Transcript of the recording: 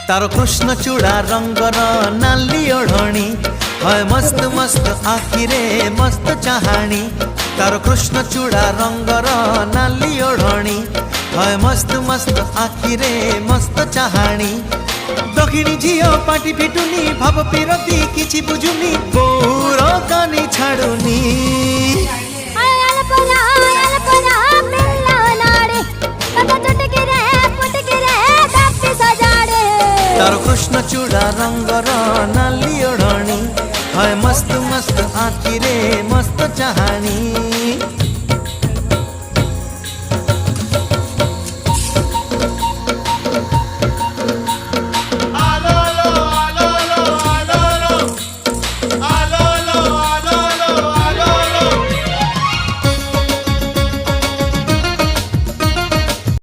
तारो कृष्ण चूड़ा रंगर नाली ओढ़णी है मस्त मस्त आखिरे मस्त चाहाणी। तारो कृष्ण चूड़ा रंगर नाली ओढ़णी है मस्त मस्त आखिरे मस्त चाहाणी। दक्षिणी झियो पाटी फिटुनी भाव पिरती किछि बुझुनी गौर कानी छाड़ुनी।